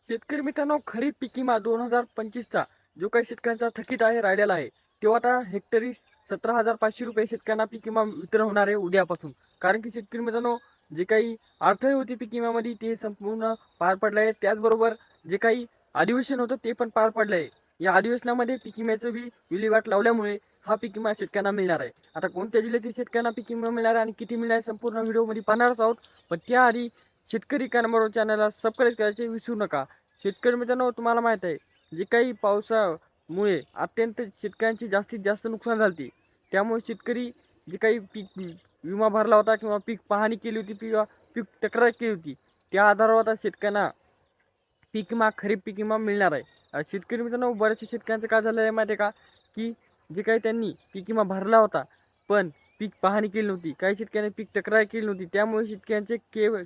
शेतकरी मित्रांनो, खरीप पीक विमा 2025चा जो काही शेतकऱ्यांचा थकीत आहे राहिलेला आहे, तो आता हेक्टरी 17,500 रुपये शेतकऱ्यांना पीक विमा वितरण होणार आहे उद्यापासून. कारण की शेतकरी मित्रांनो, जे काही अडथळे होते पीक विम्यामध्ये ते संपूर्ण पार पडले आहे. त्याचबरोबर जे काही अधिवेशन होतं ते पण पार पडलं आहे. या अधिवेशनामध्ये पीक विम्याचं बी विल्हेवाट लावल्यामुळे हा पीक विमा शेतकऱ्यांना मिळणार आहे. आता कोणत्या जिल्ह्यातील शेतकऱ्यांना पीक विमा मिळणार आहे आणि किती मिळणार आहे संपूर्ण व्हिडिओमध्ये पाहणारच आहोत. पण त्याआधी शेतकरी कानमोड चॅनलला सबस्क्राईब करायचे विसरू नका. शेतकरी मित्रांनो, तुम्हाला माहित आहे, जे काही पावसामुळे अत्यंत शेतकऱ्यांची जास्तीत जास्त नुकसान झाली, त्यामुळे शेतकरी जे काही पीक विमा भरला होता किंवा पीक पाहणी केली होती किंवा पीक तक्रार केली होती, त्या आधारावर आता शेतकऱ्यांना पीक विमा खरीप पीक विमा मिळणार आहे. शेतकरी मित्रांनो, बऱ्याचशा शेतकऱ्यांचं काय झालं आहे माहिती आहे का, की जे काही त्यांनी पीक विमा भरला होता पण पीक पाहणी केली नव्हती, काही शेतकऱ्यांनी पीक तक्रार केली नव्हती, त्यामुळे शेतकऱ्यांचे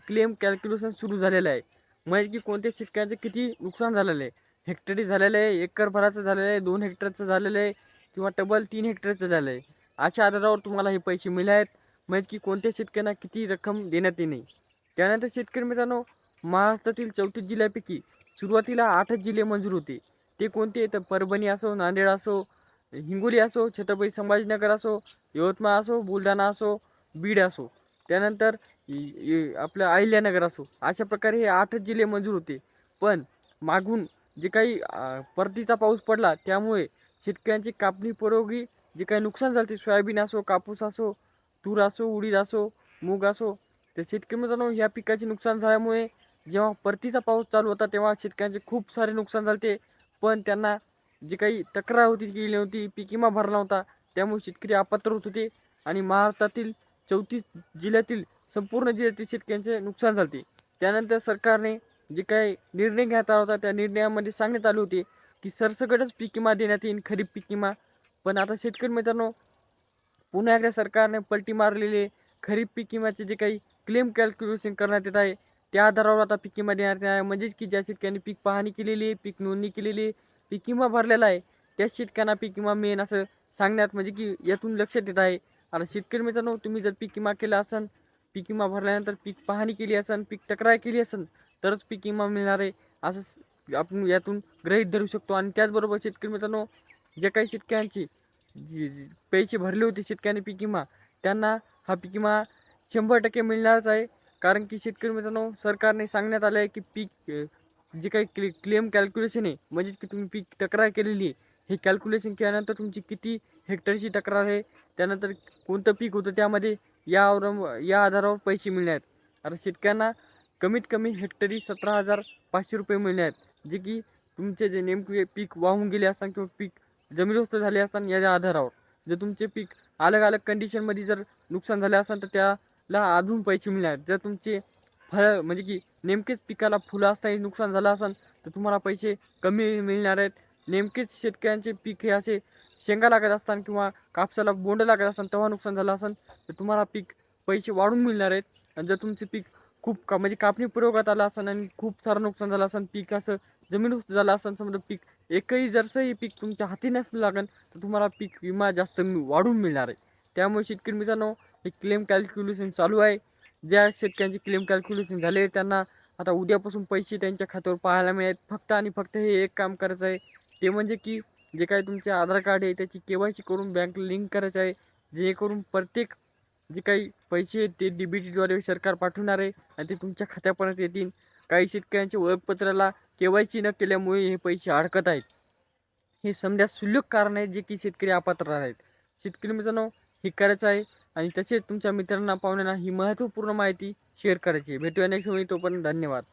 क्लेम कॅल्क्युलेशन सुरू झालेलं आहे. म्हणजे की कोणत्या शेतकऱ्याचं किती नुकसान झालेलं आहे, हेक्टरी झालेलं आहे, एकर भराचं झालेलं आहे, 2 हेक्टरचं झालेलं आहे किंवा टबल 3 हेक्टरचं झालं आहे. अशा आधारावर तुम्हाला हे पैसे मिळले आहेत. म्हणजे की कोणत्या शेतकऱ्यांना किती रक्कम देण्यात येणे. त्यानंतर शेतकरी मित्रांनो, महाराष्ट्रातील 34 जिल्ह्यापैकी सुरुवातीला 8च जिल्हे मंजूर होते. ते कोणते? तर परभणी असो, नांदेड असो, हिंगोली असो, छत्रपती संभाजीनगर असो, यवतमाळ असो, बुलढाणा असो, बीड असो, त्यानंतर आपलं अहिल्यानगर असो, अशा प्रकारे हे 8च जिल्हे मंजूर होते. पण मागून जे काही परतीचा पाऊस पडला त्यामुळे शेतकऱ्यांची कापणीपूर्वी जे काही नुकसान झाले, ते सोयाबीन असो, कापूस असो, तूर असो, उडीद असो, मूग असो, तर शेतकरी मित्रांनो, ह्या पिकाचे नुकसान झाल्यामुळे जेव्हा परतीचा पाऊस चालू होता तेव्हा शेतकऱ्यांचे खूप सारे नुकसान झाले. पण त्यांना जी काही तक्रार होती केली होती, पीक विमा भरला होता, त्यामुळे शेतकरी अपात्र होत होते आणि महाराष्ट्रातील 34 जिल्ह्यातील संपूर्ण जिल्ह्यातील शेतकऱ्यांचे नुकसान झाले. त्यानंतर सरकारने जे काही निर्णय घेतला होता त्या निर्णयामध्ये सांगण्यात आले होते की सरसकटच पीक विमा देण्यात येईल, खरीप पीक विमा. पण आता शेतकरी मित्रांनो, पुन्हा एकदा सरकारने पलटी मारलेले खरीप पीक विम्याचे जे काही क्लेम कॅल्क्युलेशन करण्यात येत आहे, त्या आधारावर आता पीक विमा देण्यात येणार आहे. म्हणजेच की ज्या शेतकऱ्यांनी पीक पाहणी केलेली आहे, पीक नोंदणी केलेली आहे, पीक विमा भरलेला आहे, त्याच शेतकऱ्यांना पीक विमा मिळेल असं सांगण्यात, म्हणजे की यातून लक्षात येत आहे. आता शेतकरी मित्रांनो, तुम्ही जर पीक विमा केला असेल, पीक विमा भरल्यानंतर पीक पाहणी केली असेल, पीक तक्रार केली असेल, तरच पीक विमा मिळणार आहे असं आपण यातून गृहीत धरू शकतो. आणि त्याचबरोबर शेतकरी मित्रांनो, ज्या काही शेतकऱ्यांची पैसे भरले होते शेतकऱ्यांनी पीक विमा, त्यांना हा पीक विमा 100% मिळणारच आहे. कारण की शेतकरी मित्रांनो, सरकारने सांगण्यात आलं आहे की पीक जे काही क्लेम कॅल्क्युलेशन आहे, म्हणजेच की तुम्ही पीक तक्रार केलेली आहे, हे कॅल्क्युलेशन केल्यानंतर तुमची किती हेक्टरची तक्रार आहे, त्यानंतर कोणतं पीक होतं त्यामध्ये, या आधारावर पैसे मिळणार आहेत. आता शेतकऱ्यांना कमीत कमी हेक्टरी 17,500 रुपये मिळणार आहेत, जे की तुमचे जे नेमके पीक वाहून गेले असतात किंवा पीक जमीनदोस्त झाले असतात याच्या आधारावर. जर तुमचे पीक अलग अलग कंडिशनमध्ये जर नुकसान झाले असेल तर त्याला अजून पैसे मिळणार आहेत. जर तुमचे फळ म्हणजे की नेमकेच पिकाला फुलं असताना नुकसान झालं असेल तर तुम्हाला पैसे कमी मिळणार आहेत. नेमकेच शेतकऱ्यांचे पीक हे असे शेंगा लागत असतात किंवा कापसाला बोंड लागत असतात तेव्हा नुकसान झालं असेल तर तुम्हाला पीक पैसे वाढून मिळणार आहेत. आणि जर तुमचे पीक खूप म्हणजे कापणी पुरवण्यात आलं असेल आणि खूप सारं नुकसान झालं असेल, पीक असं जमीनदोस्त झालं असेल, समजा पीक एकही जरसंही पीक तुमच्या हाती नसलं लागेल तर तुम्हाला पीक विमा जास्त वाढून मिळणार आहे. त्यामुळे शेतकरी मित्रांनो, हे क्लेम कॅल्क्युलेशन चालू आहे. ज्या शेतकऱ्यांचे क्लेम कॅल्क्युलेशन झाले त्यांना आता उद्यापासून पैसे त्यांच्या खात्यावर पाहायला मिळेल. फक्त आणि फक्त हे एक काम करायचं आहे, ते म्हणजे की जे काही तुमचे आधार कार्ड आहे त्याची KYC करून बँक लिंक करायचं आहे, जेणेकरून प्रत्येक जे काही पैसे आहेत ते DBTद्वारे सरकार पाठवणार आहे आणि ते तुमच्या खात्यापर्यंत येतील. काही शेतकऱ्यांच्या ओळखपत्राला KYC न केल्यामुळे हे पैसे अडकत आहेत. हे समजा क्षुल्लक कारण आहे जे की शेतकरी अपात्र आहेत. शेतकरी मित्रांनो, हे करायचं आहे आणि तसेच तुमच्या मित्रांना पाहुण्यांना ही महत्त्वपूर्ण माहिती शेअर करायची आहे. भेटूया नेक्स्ट वेळी, तोपर्यंत धन्यवाद.